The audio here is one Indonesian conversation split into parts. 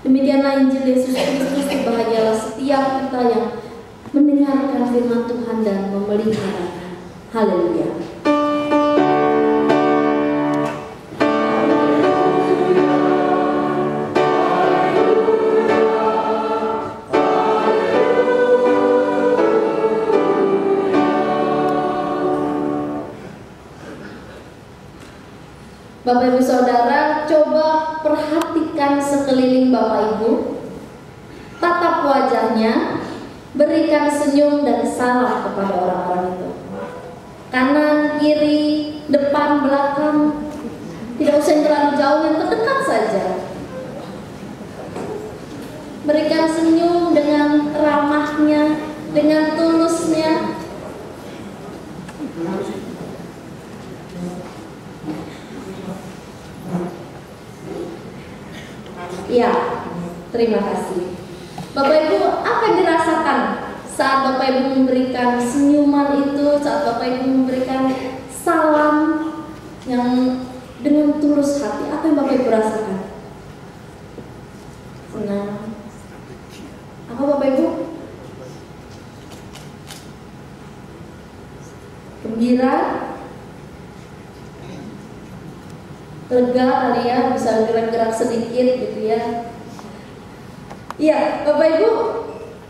Demikianlah Injil Yesus Kristus. Berbahagialah setiap kita yang mendengarkan firman Tuhan dan memeliharanya. Haleluya. Bapak Ibu Saudara, coba perhatikan sekeliling Bapak Ibu. Tatap wajahnya, berikan senyum dan salam kepada orang-orang itu. Kanan, kiri, depan, belakang, tidak usah yang terlalu jauh, yang terdekat saja. Berikan senyum dengan ramahnya, dengan tulusnya. Ya, terima kasih. Bapak Ibu, apa yang dirasakan saat Bapak Ibu memberikan senyuman itu, saat Bapak Ibu memberikan salam yang dengan tulus hati? Apa yang Bapak Ibu rasakan? Senang? Apa Bapak Ibu? Gembira? Lega kali ya, bisa gerak-gerak sedikit gitu ya. Iya, Bapak Ibu,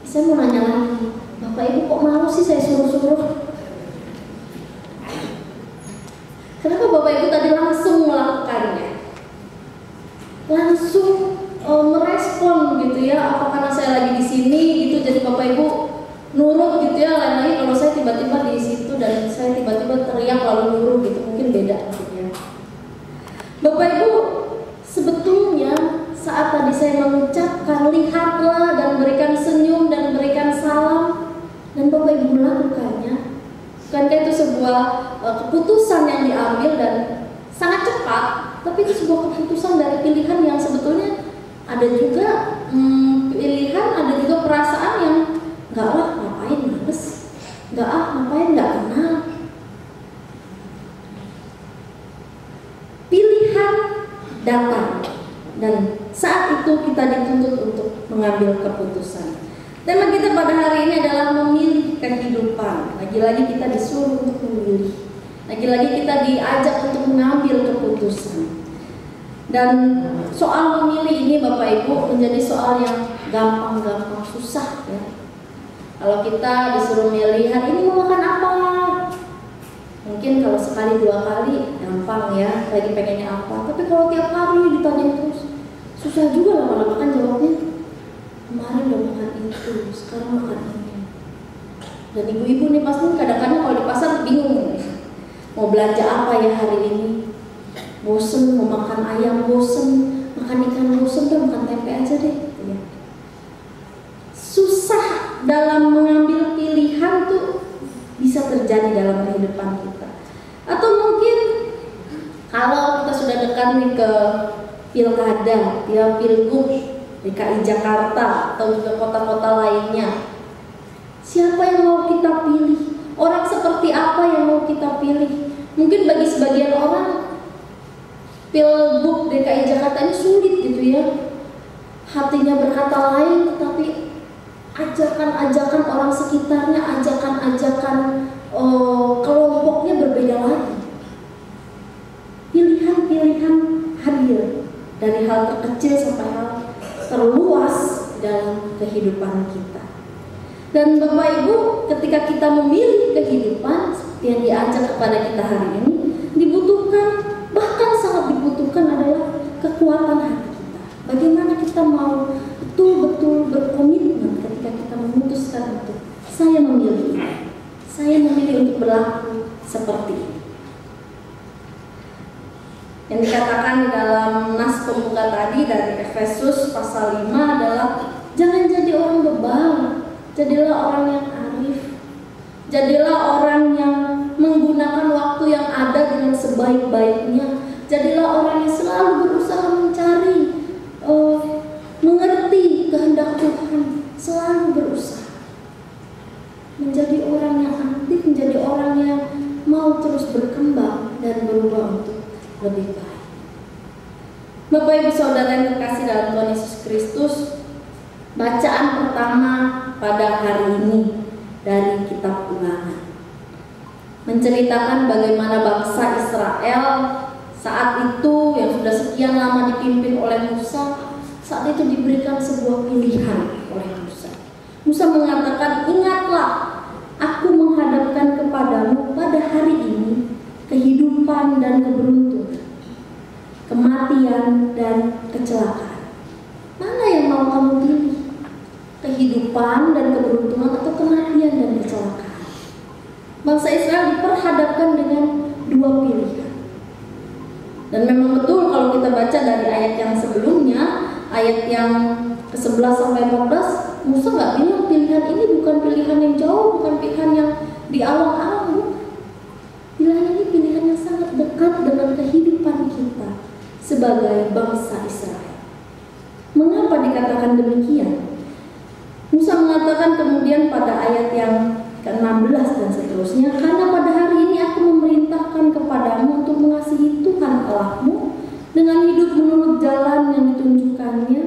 saya mau nanya lagi. Bapak Ibu kok malu sih saya suruh-suruh? Kenapa Bapak Ibu tadi langsung melakukannya? Langsung merespon gitu ya? Apa karena saya lagi di sini gitu, jadi Bapak Ibu nurut gitu ya? Lain lagi kalau saya tiba-tiba di situ dan saya tiba-tiba teriak lalu nurut gitu, mungkin beda gitu ya. Bapak Ibu, sebetulnya saat tadi saya mengucapkan lihatlah dan berikan senyum dan berikan salam, dan Bapak Ibu melakukannya, bukankah itu sebuah keputusan yang diambil dan sangat cepat, tapi itu sebuah keputusan dari pilihan yang sebetulnya ada juga pilihan, ada juga perasaan yang enggak lah, ngapain males, enggak ngapain, enggak kenal. Pilihan datang dan saat itu kita dituntut untuk mengambil keputusan. Tema kita pada hari ini adalah memilih kehidupan. Lagi-lagi kita disuruh untuk memilih. Lagi-lagi kita diajak untuk mengambil keputusan. Dan soal memilih ini Bapak Ibu menjadi soal yang gampang-gampang susah ya. Kalau kita disuruh milih hari ini mau makan apa, mungkin kalau sekali dua kali gampang ya, lagi pengennya apa. Tapi kalau tiap hari ditanya terus, susah juga lama-lama kan jawabnya. Kemarin udah makan itu, sekarang makan ini. Dan ibu-ibu nih pasti kadang-kadang kalau di pasar bingung nih, mau belanja apa ya hari ini. Bosen mau makan ayam, bosen makan ikan, bosen udah makan tempe aja deh. Susah dalam mengambil pilihan tuh bisa terjadi dalam kehidupan kita. Atau mungkin kalau kita sudah dekat nih ke pilkada, ya pilgub DKI Jakarta atau juga kota-kota lainnya, siapa yang mau kita pilih? Orang seperti apa yang mau kita pilih? Mungkin bagi sebagian orang pilgub DKI Jakarta ini sulit gitu ya. Hatinya berkata lain, tetapi ajakan-ajakan orang sekitarnya, ajakan-ajakan kelompoknya berbeda lagi. Pilihan-pilihan hadir dari hal terkecil sampai hal terluas dalam kehidupan kita. Dan Bapak Ibu, ketika kita memilih kehidupan seperti yang diajak kepada kita hari ini, dibutuhkan, bahkan sangat dibutuhkan adalah kekuatan hati kita. Bagaimana kita mau betul-betul berkomitmen ketika kita memutuskan untuk saya memilih untuk berlaku seperti ini. Yang dikatakan di dalam nas pembuka tadi dari Efesus pasal 5 adalah jangan jadi orang bebal, jadilah orang yang arif, jadilah orang yang menggunakan waktu yang ada dengan sebaik-baiknya, jadilah orang yang selalu berusaha mencari mengerti kehendak Tuhan, selalu berusaha menjadi orang yang aktif, menjadi orang yang mau terus berkembang dan berubah untuk lebih baik. Bapak Ibu Saudara yang terkasih dalam Tuhan Yesus Kristus, Kristus, bacaan pertama pada hari ini dari kitab Ulangan menceritakan bagaimana bangsa Israel saat itu yang sudah sekian lama dipimpin oleh Musa, saat itu diberikan sebuah pilihan oleh Musa. Musa mengatakan, "Ingatlah, aku menghadapkan kepadamu pada hari ini kehidupan dan keberuntungan, kematian dan kecelakaan. Mana yang mau kamu pilih? Kehidupan dan keberuntungan atau kematian dan kecelakaan?" Bangsa Israel diperhadapkan dengan dua pilihan. Dan memang betul kalau kita baca dari ayat yang sebelumnya, ayat yang ke-11 sampai 14, Musa nggak bilang pilihan ini bukan pilihan yang jauh, bukan pilihan yang di awang-awang. Pilihan ini pilihan yang sangat dekat dengan kehidupan kita sebagai bangsa Israel. Mengapa dikatakan demikian? Musa mengatakan kemudian pada ayat yang ke-16 dan seterusnya, "Karena pada hari ini aku memerintahkan kepadamu untuk mengasihi Tuhan Allahmu dengan hidup menurut jalan yang ditunjukkannya,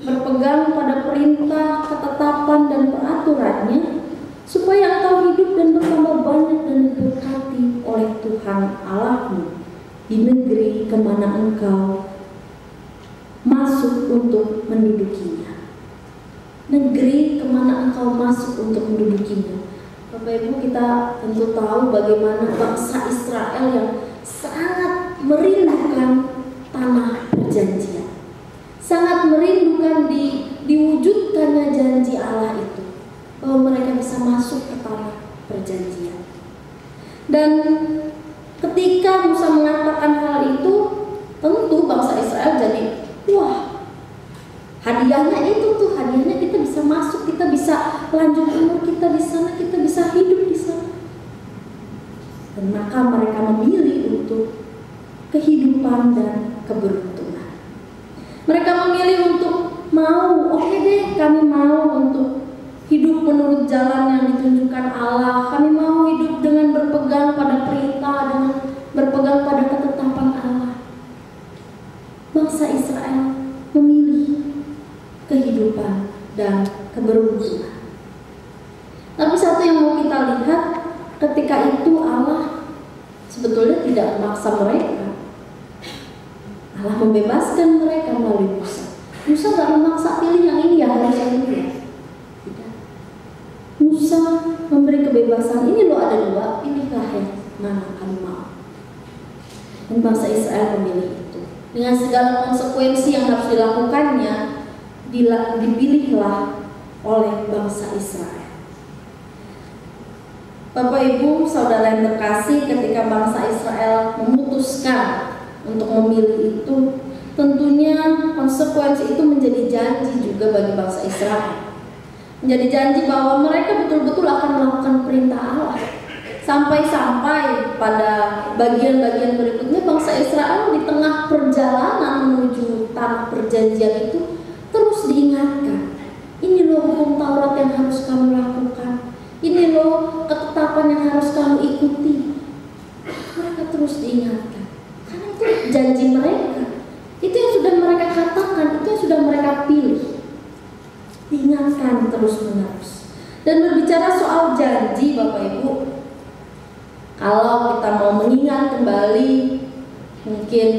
berpegang pada perintah, ketetapan dan peraturannya, supaya engkau hidup dan bertambah banyak dan diberkati oleh Tuhan Allahmu di negeri kemana engkau masuk untuk mendudukinya." Negeri kemana engkau masuk untuk mendudukinya. Bapak Ibu, kita tentu tahu bagaimana bangsa Israel yang sangat merindukan tanah perjanjian, sangat merindukan diwujudkannya janji Allah itu, bahwa mereka bisa masuk ke tanah perjanjian. Dan ketika Musa mengatakan hal itu, tentu bangsa Israel jadi, wah, hadiahnya itu tuh, hadiahnya kita bisa masuk, kita bisa lanjut umur kita di sana, kita bisa hidup di sana. Dan maka mereka memilih untuk kehidupan dan keberuntungan. Mereka memilih untuk mau, oke deh, kami mau untuk hidup menurut jalan yang ditunjukkan Allah. Kami mau hidup dengan berpegang pada perintah, dengan berpegang pada ketetapan Allah. Bangsa Israel memilih kehidupan dan keberuntungan. Tapi satu yang mau kita lihat, ketika itu Allah sebetulnya tidak memaksa mereka. Allah membebaskan mereka melalui Musa. Musa gak memaksa, pilih yang ini ya, harus yang ini ya. Tidak. Musa memberi kebebasan, ini loh ada dua, pilihlah yang mana kamu mau. Dan bangsa Israel memilih itu. Dengan segala konsekuensi yang harus dilakukannya, dipilihlah oleh bangsa Israel. Bapak Ibu, saudara yang terkasih, ketika bangsa Israel memutuskan untuk memilih itu, tentunya konsekuensi itu menjadi janji juga bagi bangsa Israel. Menjadi janji bahwa mereka betul-betul akan melakukan perintah Allah. Sampai-sampai pada bagian-bagian berikutnya, bangsa Israel di tengah perjalanan menuju tanah perjanjian itu terus diingatkan, ini loh hukum Taurat yang harus kamu lakukan, ini loh ketetapan yang harus kamu ikuti. Mereka terus diingatkan, karena itu janji mereka, itu yang sudah mereka katakan, itu yang sudah mereka pilih. Diingatkan terus menerus. Dan berbicara soal janji, Bapak Ibu, kalau kita mau mengingat kembali, mungkin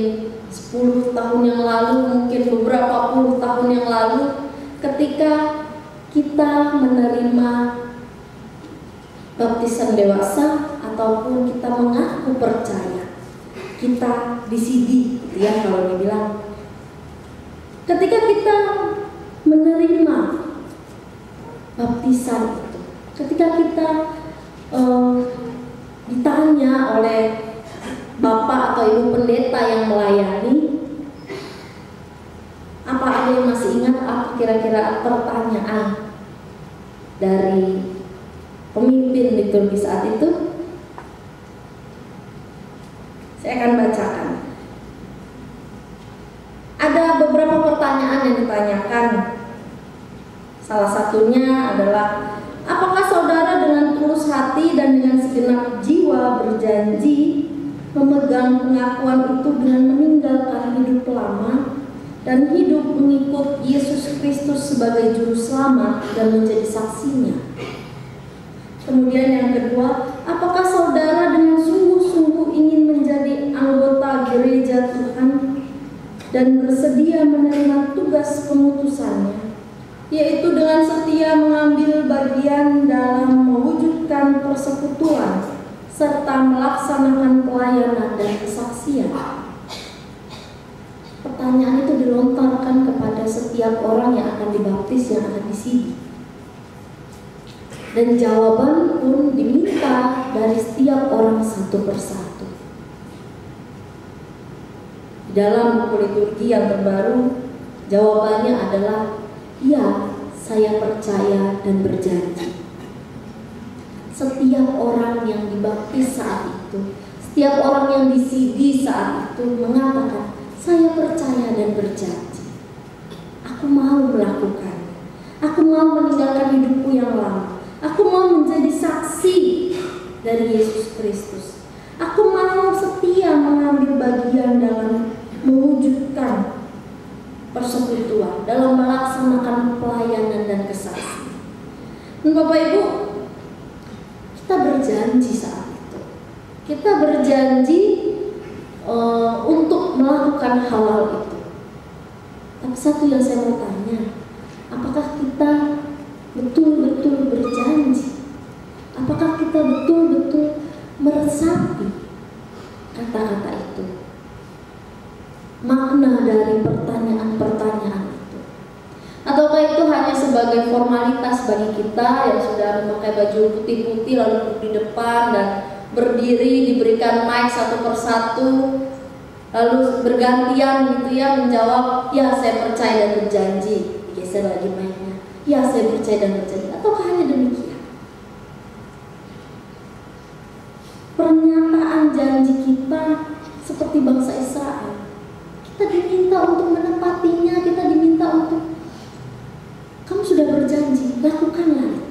10 tahun yang lalu, mungkin beberapa puluh tahun yang lalu, ketika kita menerima baptisan dewasa ataupun kita mengaku percaya, kita disidi, gitu ya kalau dibilang. Ketika kita menerima baptisan itu, ketika kita ditanya oleh bapak atau ibu pendeta yang melayani, apa ada yang masih ingat apa kira-kira pertanyaan dari pemimpin liturgi saat itu? Saya akan bacakan. Ada beberapa pertanyaan yang ditanyakan. Salah satunya adalah, apakah saudara dengan tulus hati dan dengan segenap jiwa berjanji memegang pengakuan itu dengan meninggalkan hidup lama dan hidup mengikut Yesus sebagai juru selamat dan menjadi saksinya? Kemudian yang kedua, apakah saudara dengan sungguh-sungguh ingin menjadi anggota gereja Tuhan dan bersedia menerima tugas pengutusannya, yaitu dengan setia mengambil bagian dalam mewujudkan persekutuan serta melaksanakan pelayanan dan kesaksian? Pertanyaan itu dilontarkan kepada setiap orang yang akan dibaptis, yang akan disidik. Dan jawaban pun diminta dari setiap orang satu persatu. Di dalam buku liturgi yang terbaru, jawabannya adalah, ya, saya percaya dan berjanji. Setiap orang yang dibaptis saat itu, setiap orang yang disidi saat itu mengatakan, saya percaya dan berjanji. Aku mau melakukan. Aku mau meninggalkan hidupku yang lama. Aku mau menjadi saksi dari Yesus Kristus. Aku mau setia mengambil bagian dalam mewujudkan persekutuan, dalam melaksanakan pelayanan dan kesaksian. Dan Bapak Ibu, kita berjanji saat itu. Kita berjanji untuk melakukan hal itu. Tapi satu yang saya mau tanya, apakah kita betul-betul berjanji? Apakah kita betul-betul meresapi kata-kata itu? Makna dari pertanyaan-pertanyaan itu? Ataukah itu hanya sebagai formalitas bagi kita yang sudah memakai baju putih-putih lalu duduk di depan dan berdiri, diberikan mic satu persatu, lalu bergantian gitu ya menjawab, ya saya percaya dan berjanji, digeser lagi mic-nya, ya saya percaya dan berjanji? Ataukah hanya demikian? Pernyataan janji kita seperti bangsa Israel, kita diminta untuk menepatinya, kita diminta untuk, kamu sudah berjanji, lakukanlah itu.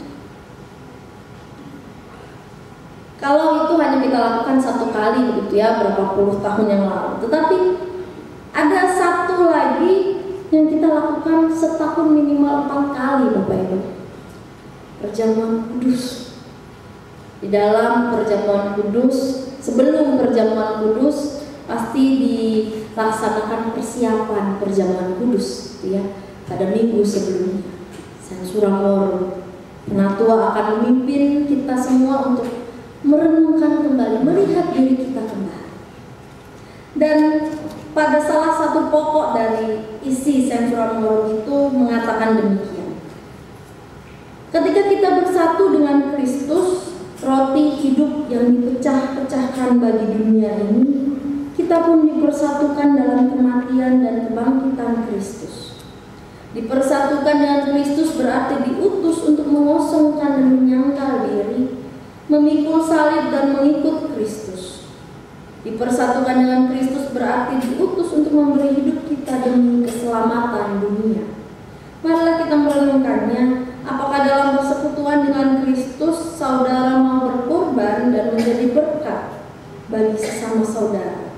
Kalau itu hanya kita lakukan satu kali begitu ya, berapa puluh tahun yang lalu. Tetapi ada satu lagi yang kita lakukan setahun minimal 4 kali, Bapak Ibu. Perjamuan kudus. Di dalam perjamuan kudus, sebelum perjamuan kudus pasti dilaksanakan persiapan perjamuan kudus gitu ya. Pada minggu sebelumnya, Sensuramoro, penatua akan memimpin kita semua untuk merenungkan kembali, melihat diri kita kembali. Dan pada salah satu pokok dari isi Sensuramoro itu mengatakan demikian. Ketika kita bersatu dengan Kristus, roti hidup yang dipecah-pecahkan bagi dunia ini, kita pun dipersatukan dalam kematian dan kebangkitan Kristus. Dipersatukan dengan Kristus berarti diutus untuk mengosongkan dan menyangkal diri, memikul salib dan mengikut Kristus. Dipersatukan dengan Kristus berarti diutus untuk memberi hidup kita demi keselamatan dunia. Marilah kita merenungkannya. Apakah dalam persekutuan dengan Kristus saudara mau berkorban dan menjadi berkat bagi sesama saudara?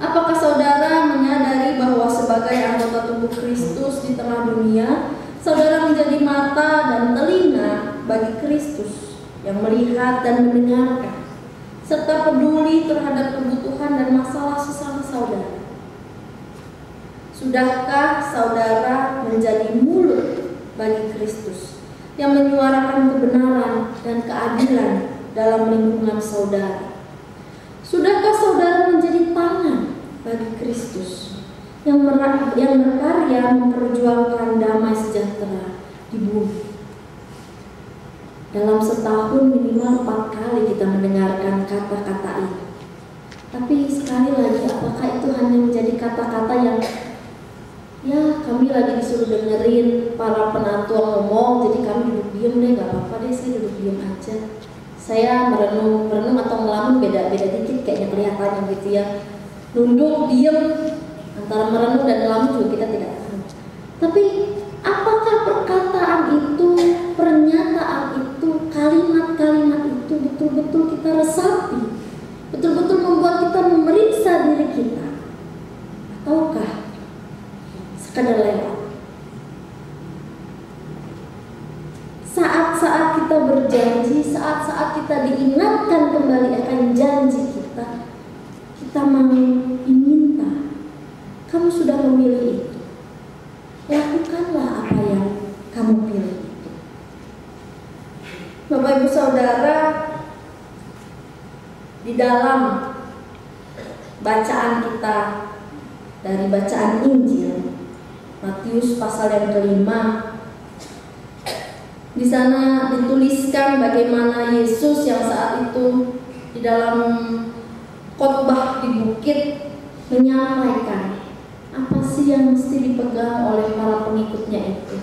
Apakah saudara menyadari bahwa sebagai anggota tubuh Kristus di tengah dunia, saudara menjadi mata dan telinga bagi Kristus yang melihat dan mendengarkan, serta peduli terhadap kebutuhan dan masalah sesama saudara? Sudahkah saudara menjadi mulut bagi Kristus yang menyuarakan kebenaran dan keadilan dalam lingkungan saudara? Sudahkah saudara menjadi tangan bagi Kristus yang berkarya memperjuangkan damai sejahtera di bumi? Dalam setahun minimal 4 kali kita mendengarkan kata-kata ini. Tapi sekali lagi, apakah itu hanya menjadi kata-kata yang ya kami lagi disuruh dengerin para penatua ngomong, jadi kami duduk diem deh, gak apa-apa deh saya duduk diem aja. Saya merenung atau ngelamun beda-beda dikit kayaknya kelihatannya gitu ya. Nunduk, diem, antara merenung dan ngelamun juga kita tidak tahu. Tapi apakah perkataan itu, pernyataan itu, kalimat-kalimat itu betul-betul kita resapi, betul-betul membuat kita memeriksa diri kita, ataukah sekadar lewat? kita berjanji, saat-saat kita diingatkan kembali akan janji kita, kita mau diminta, kamu sudah memilih itu, lakukanlah apa yang kamu pilih itu. Bapak Ibu Saudara, di dalam bacaan kita dari bacaan Injil Matius pasal yang kelima, di sana dituliskan bagaimana Yesus yang saat itu di dalam khotbah di bukit menyampaikan apa sih yang mesti dipegang oleh para pengikutnya itu,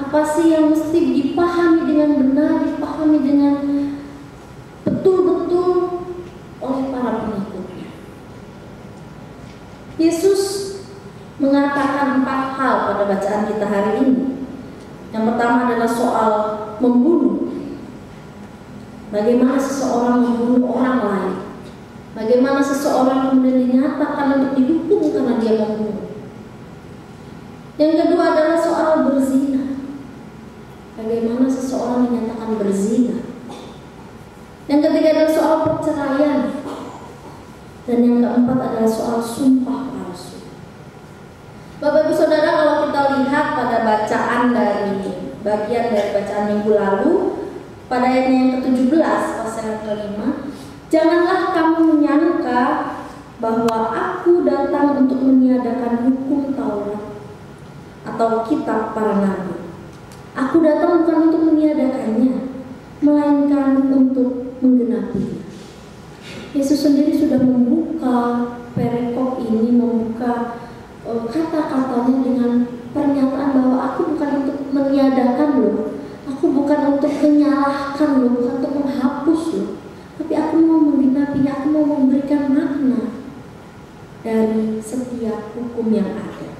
apa sih yang mesti dipahami dengan benar, dipahami dengan betul-betul oleh para pengikutnya. Yesus mengatakan 4 hal pada bacaan kita hari ini. Yang pertama adalah soal membunuh. Bagaimana seseorang membunuh orang lain. Bagaimana seseorang kemudian dinyatakan untuk dihukum karena dia membunuh. Yang kedua adalah soal berzina. Bagaimana seseorang dinyatakan berzina. Yang ketiga adalah soal perceraian. Dan yang keempat adalah soal sumpah palsu. Bapak Ibu Saudara, kalau kita lihat pada bacaan dari bagian dari bacaan minggu lalu, pada ayat yang ke-17 pasal yang kelima, janganlah kamu menyangka bahwa aku datang untuk meniadakan hukum Taurat atau kitab para nabi. Aku datang bukan untuk meniadakannya, melainkan untuk menggenapinya. Yesus sendiri sudah membuka perikop ini, membuka kata-katanya dengan pernyataan bahwa aku bukan untuk meniadakan loh, aku bukan untuk menyalahkan loh, bukan untuk menghapus loh, tapi aku mau menggenapinya, aku mau memberikan makna dari setiap hukum yang ada.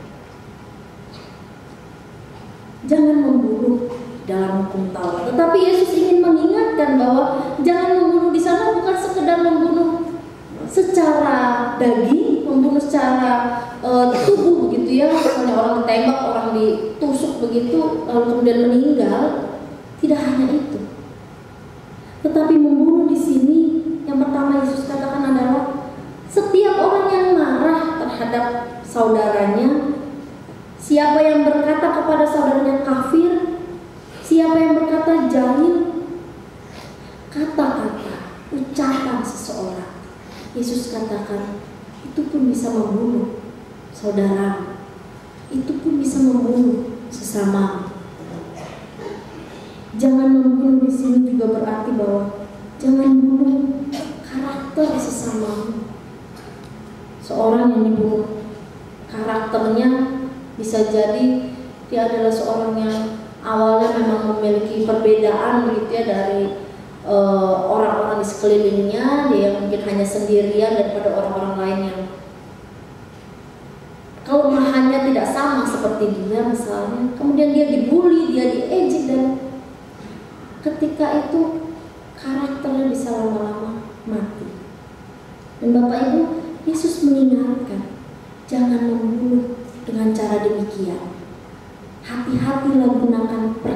Jangan membunuh dalam hukum Taurat, tetapi Yesus ingin mengingatkan bahwa jangan membunuh di sana bukan sekedar membunuh secara daging, membunuh secara tubuh begitu ya, misalnya orang ditembak, orang ditusuk begitu lalu kemudian meninggal. Tidak hanya itu, tetapi membunuh di sini yang pertama Yesus katakan adalah setiap orang yang marah terhadap saudaranya, siapa yang berkata kepada saudaranya kafir, siapa yang berkata jahil, kata-kata, ucapan seseorang, Yesus katakan itu pun bisa membunuh saudara, itu pun bisa membunuh sesama. Jangan membunuh di sini juga berarti bahwa jangan bunuh karakter sesama. Seorang yang dibunuh karakternya bisa jadi dia adalah seorang yang awalnya memang memiliki perbedaan begitu ya dari orang-orang di sekelilingnya, dia mungkin hanya sendirian daripada orang-orang lain yang kelemahannya tidak sama seperti dia misalnya. Kemudian dia dibully, dia diejek, dan ketika itu karakternya bisa lama-lama mati. Dan Bapak Ibu, Yesus mengingatkan jangan membunuh dengan cara demikian.